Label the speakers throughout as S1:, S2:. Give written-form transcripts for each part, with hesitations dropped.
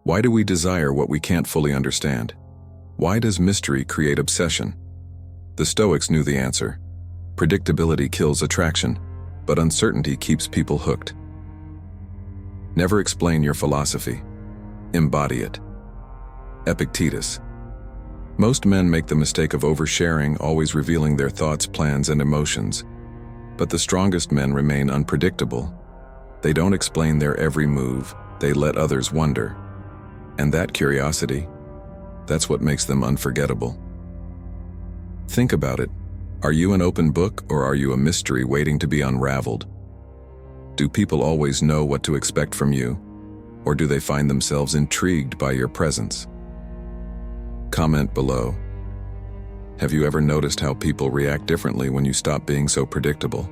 S1: Why do we desire what we can't fully understand? Why does mystery create obsession? The Stoics knew the answer. Predictability kills attraction, but uncertainty keeps people hooked. Never explain your philosophy. Embody it. Epictetus. Most men make the mistake of oversharing, always revealing their thoughts, plans, and emotions. But the strongest men remain unpredictable. They don't explain their every move, they let others wonder. And that curiosity, that's what makes them unforgettable. Think about it. Are you an open book, or are you a mystery waiting to be unraveled? Do people always know what to expect from you, or do they find themselves intrigued by your presence? Comment below. Have you ever noticed how people react differently when you stop being so predictable?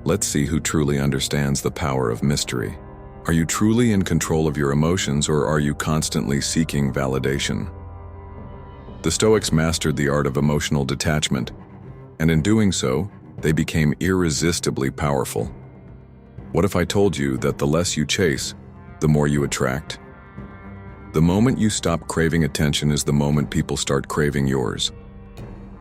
S1: Let's see who truly understands the power of mystery. Are you truly in control of your emotions, or are you constantly seeking validation? The Stoics mastered the art of emotional detachment, and in doing so, they became irresistibly powerful. What if I told you that the less you chase, the more you attract? The moment you stop craving attention is the moment people start craving yours.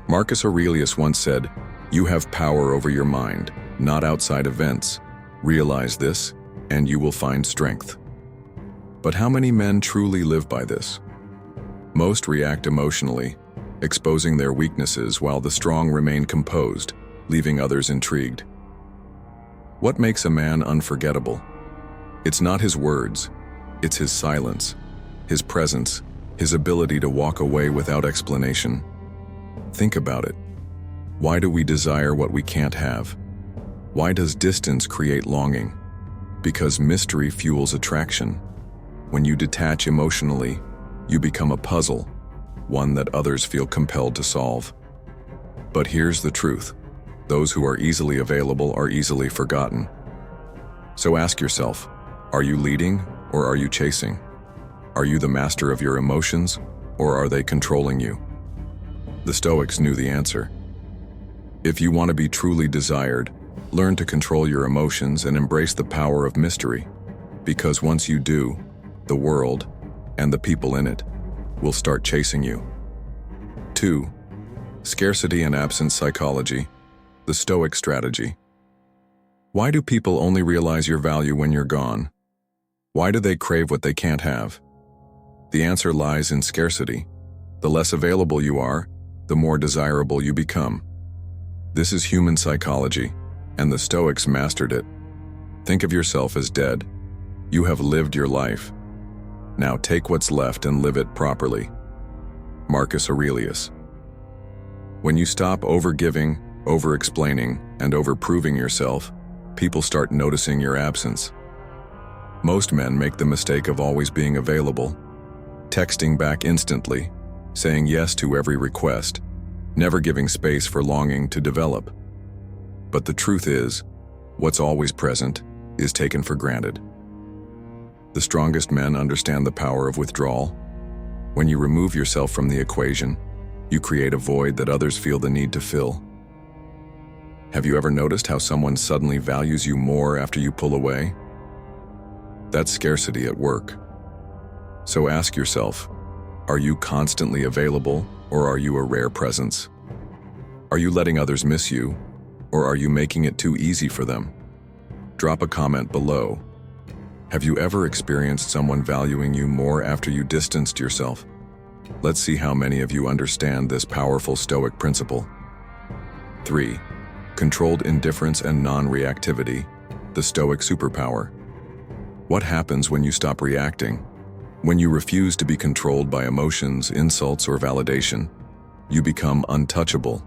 S1: Marcus Aurelius once said, "You have power over your mind, not outside events. Realize this, and you will find strength." But how many men truly live by this? Most react emotionally, exposing their weaknesses, while the strong remain composed, leaving others intrigued. What makes a man unforgettable? It's not his words, it's his silence, his presence, his ability to walk away without explanation. Think about it. Why do we desire what we can't have? Why does distance create longing? Because mystery fuels attraction. When you detach emotionally, you become a puzzle, one that others feel compelled to solve. But here's the truth. Those who are easily available are easily forgotten. So ask yourself, are you leading or are you chasing? Are you the master of your emotions, or are they controlling you? The Stoics knew the answer. If you want to be truly desired, learn to control your emotions and embrace the power of mystery, because once you do, the world, and the people in it, will start chasing you. 2. Scarcity and absence psychology, the Stoic strategy. Why do people only realize your value when you're gone? Why do they crave what they can't have? The answer lies in scarcity. The less available you are, the more desirable you become. This is human psychology, and the Stoics mastered it. Think of yourself as dead. You have lived your life. Now take what's left and live it properly. Marcus Aurelius. When you stop over-giving, over-explaining, and over-proving yourself, people start noticing your absence. Most men make the mistake of always being available, texting back instantly, saying yes to every request, never giving space for longing to develop. But the truth is, what's always present is taken for granted. The strongest men understand the power of withdrawal. When you remove yourself from the equation, you create a void that others feel the need to fill. Have you ever noticed how someone suddenly values you more after you pull away? That's scarcity at work. So ask yourself, are you constantly available, or are you a rare presence? Are you letting others miss you, or are you making it too easy for them? Drop a comment below. Have you ever experienced someone valuing you more after you distanced yourself? Let's see how many of you understand this powerful Stoic principle. 3. Controlled indifference and non-reactivity, the Stoic superpower. What happens when you stop reacting? When you refuse to be controlled by emotions, insults, or validation, you become untouchable.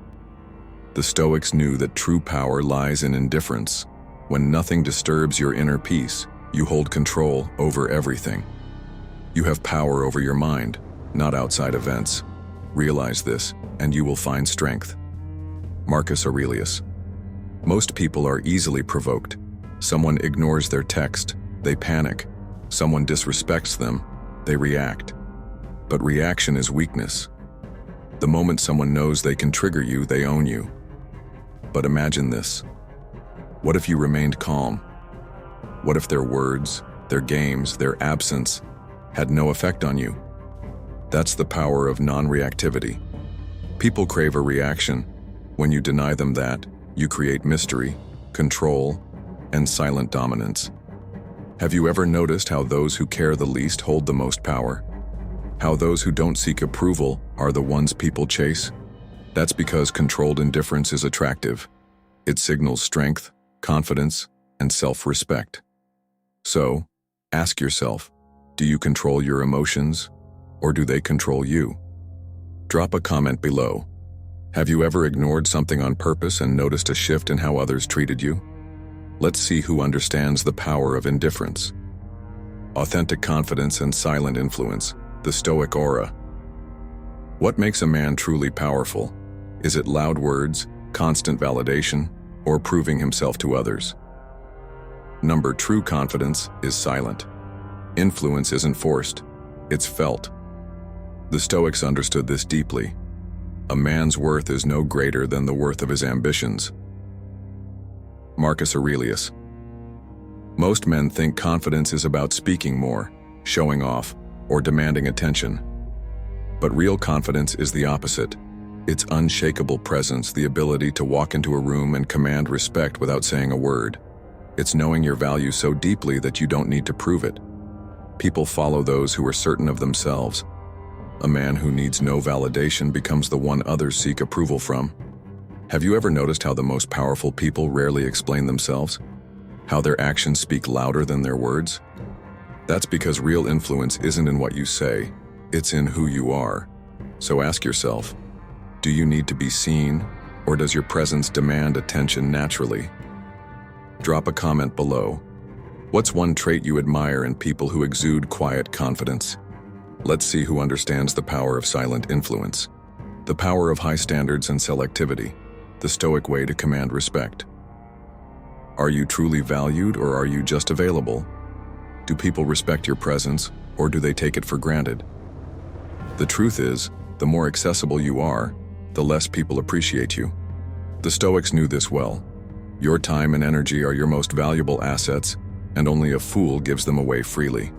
S1: The Stoics knew that true power lies in indifference. When nothing disturbs your inner peace, you hold control over everything. You have power over your mind, not outside events. Realize this, and you will find strength. Marcus Aurelius. Most people are easily provoked. Someone ignores their text, they panic. Someone disrespects them, they react. But reaction is weakness. The moment someone knows they can trigger you, they own you. But imagine this. What if you remained calm? What if their words, their games, their absence had no effect on you. That's the power of non-reactivity. People crave a reaction. When you deny them that, you create mystery, control, and silent dominance. Have you ever noticed how those who care the least hold the most power? How those who don't seek approval are the ones people chase? That's because controlled indifference is attractive. It signals strength, confidence, and self-respect. So, ask yourself, do you control your emotions, or do they control you? Drop a comment below. Have you ever ignored something on purpose and noticed a shift in how others treated you? Let's see who understands the power of indifference. Authentic confidence and silent influence, the Stoic aura. What makes a man truly powerful? Is it loud words, constant validation, or proving himself to others? True confidence is silent. Influence isn't forced, it's felt. The Stoics understood this deeply. A man's worth is no greater than the worth of his ambitions. Marcus Aurelius. Most men think confidence is about speaking more, showing off, or demanding attention. But real confidence is the opposite. It's unshakable presence, the ability to walk into a room and command respect without saying a word. It's knowing your value so deeply that you don't need to prove it. People follow those who are certain of themselves. A man who needs no validation becomes the one others seek approval from. Have you ever noticed how the most powerful people rarely explain themselves? How their actions speak louder than their words? That's because real influence isn't in what you say, it's in who you are. So ask yourself, do you need to be seen, or does your presence demand attention naturally? Drop a comment below. What's one trait you admire in people who exude quiet confidence? Let's see who understands the power of silent influence. The power of high standards and selectivity, the Stoic way to command respect. Are you truly valued, or are you just available? Do people respect your presence, or do they take it for granted? The truth is, the more accessible you are, the less people appreciate you. The Stoics knew this well. Your time and energy are your most valuable assets, and only a fool gives them away freely.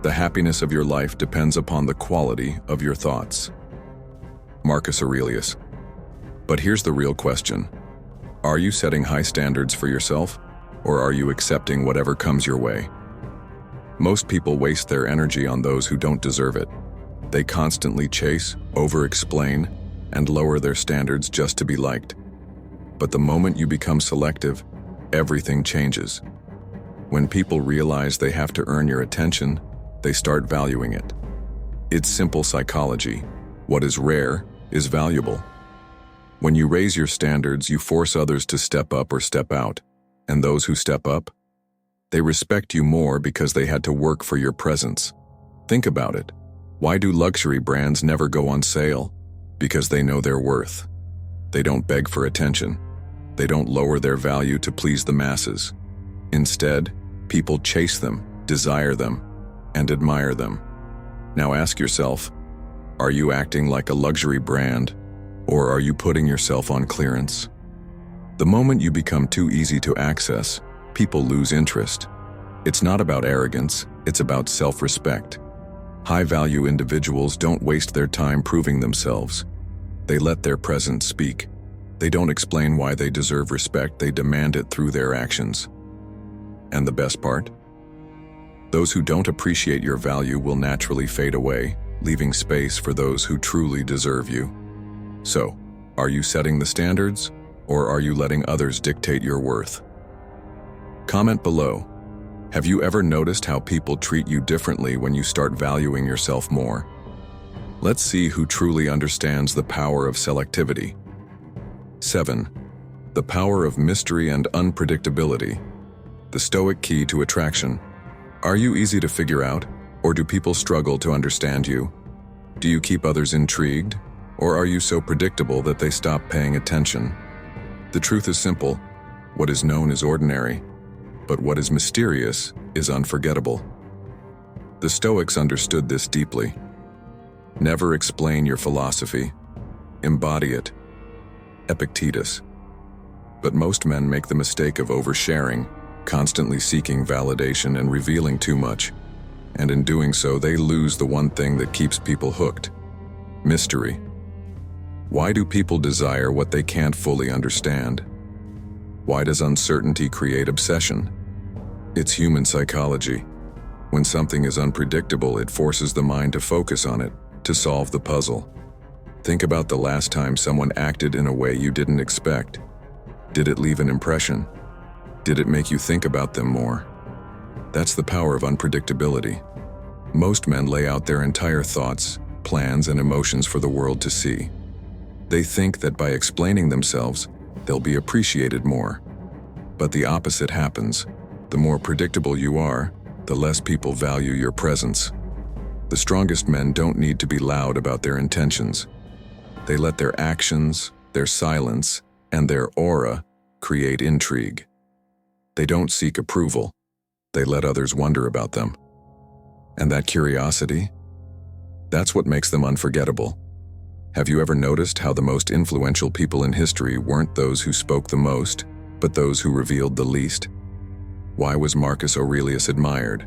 S1: The happiness of your life depends upon the quality of your thoughts. Marcus Aurelius. But here's the real question. Are you setting high standards for yourself, or are you accepting whatever comes your way? Most people waste their energy on those who don't deserve it. They constantly chase, over-explain, and lower their standards just to be liked. But the moment you become selective, everything changes. When people realize they have to earn your attention, they start valuing it. It's simple psychology. What is rare is valuable. When you raise your standards, you force others to step up or step out, and those who step up, they respect you more because they had to work for your presence. Think about it. Why do luxury brands never go on sale? Because they know their worth. They don't beg for attention. They don't lower their value to please the masses. Instead, people chase them, desire them, and admire them. Now ask yourself, are you acting like a luxury brand, or are you putting yourself on clearance? The moment you become too easy to access, people lose interest. It's not about arrogance, it's about self-respect. High-value individuals don't waste their time proving themselves. They let their presence speak. They don't explain why they deserve respect, they demand it through their actions. And the best part? Those who don't appreciate your value will naturally fade away, leaving space for those who truly deserve you. So, are you setting the standards, or are you letting others dictate your worth? Comment below. Have you ever noticed how people treat you differently when you start valuing yourself more? Let's see who truly understands the power of selectivity. 7. The power of mystery and unpredictability. The Stoic key to attraction. Are you easy to figure out, or do people struggle to understand you? Do you keep others intrigued, or are you so predictable that they stop paying attention? The truth is simple. What is known is ordinary, but what is mysterious is unforgettable. The Stoics understood this deeply. Never explain your philosophy. Embody it. Epictetus. But most men make the mistake of oversharing, constantly seeking validation and revealing too much. And in doing so, they lose the one thing that keeps people hooked: mystery. Why do people desire what they can't fully understand? Why does uncertainty create obsession? It's human psychology. When something is unpredictable, it forces the mind to focus on it, to solve the puzzle. Think about the last time someone acted in a way you didn't expect. Did it leave an impression? Did it make you think about them more? That's the power of unpredictability. Most men lay out their entire thoughts, plans, and emotions for the world to see. They think that by explaining themselves, they'll be appreciated more. But the opposite happens. The more predictable you are, the less people value your presence. The strongest men don't need to be loud about their intentions. They let their actions, their silence, and their aura create intrigue. They don't seek approval. They let others wonder about them. And that curiosity? That's what makes them unforgettable. Have you ever noticed how the most influential people in history weren't those who spoke the most, but those who revealed the least? Why was Marcus Aurelius admired?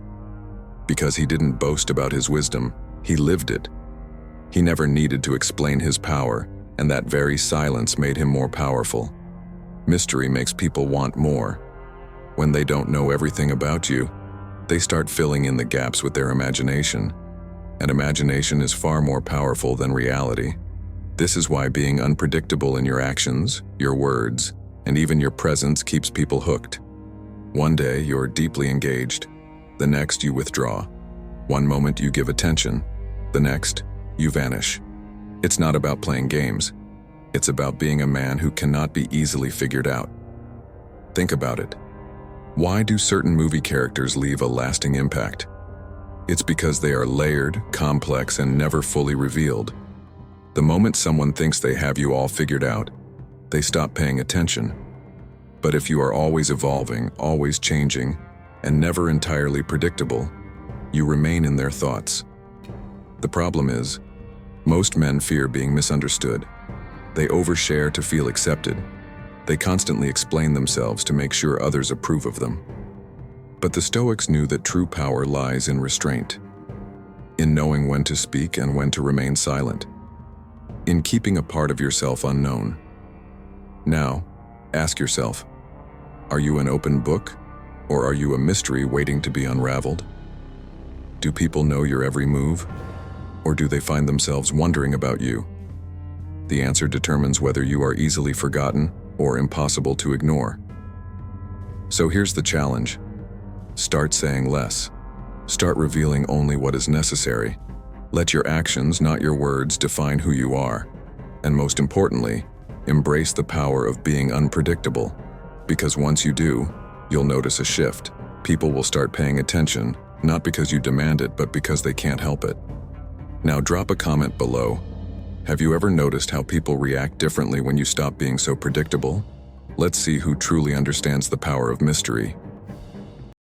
S1: Because he didn't boast about his wisdom, he lived it. He never needed to explain his power, and that very silence made him more powerful. Mystery makes people want more. When they don't know everything about you, they start filling in the gaps with their imagination. And imagination is far more powerful than reality. This is why being unpredictable in your actions, your words, and even your presence keeps people hooked. One day you're deeply engaged, the next you withdraw. One moment you give attention, the next you vanish. It's not about playing games. It's about being a man who cannot be easily figured out. Think about it. Why do certain movie characters leave a lasting impact? It's because they are layered, complex, and never fully revealed. The moment someone thinks they have you all figured out, they stop paying attention. But if you are always evolving, always changing, and never entirely predictable, you remain in their thoughts. The problem is, most men fear being misunderstood. They overshare to feel accepted. They constantly explain themselves to make sure others approve of them. But the Stoics knew that true power lies in restraint, in knowing when to speak and when to remain silent, in keeping a part of yourself unknown. Now, ask yourself, are you an open book, or are you a mystery waiting to be unraveled? Do people know your every move, or do they find themselves wondering about you? The answer determines whether you are easily forgotten or impossible to ignore. So here's the challenge. Start saying less. Start revealing only what is necessary. Let your actions, not your words, define who you are. And most importantly, embrace the power of being unpredictable. Because once you do, you'll notice a shift. People will start paying attention, not because you demand it, but because they can't help it. Now drop a comment below. Have you ever noticed how people react differently when you stop being so predictable? Let's see who truly understands the power of mystery.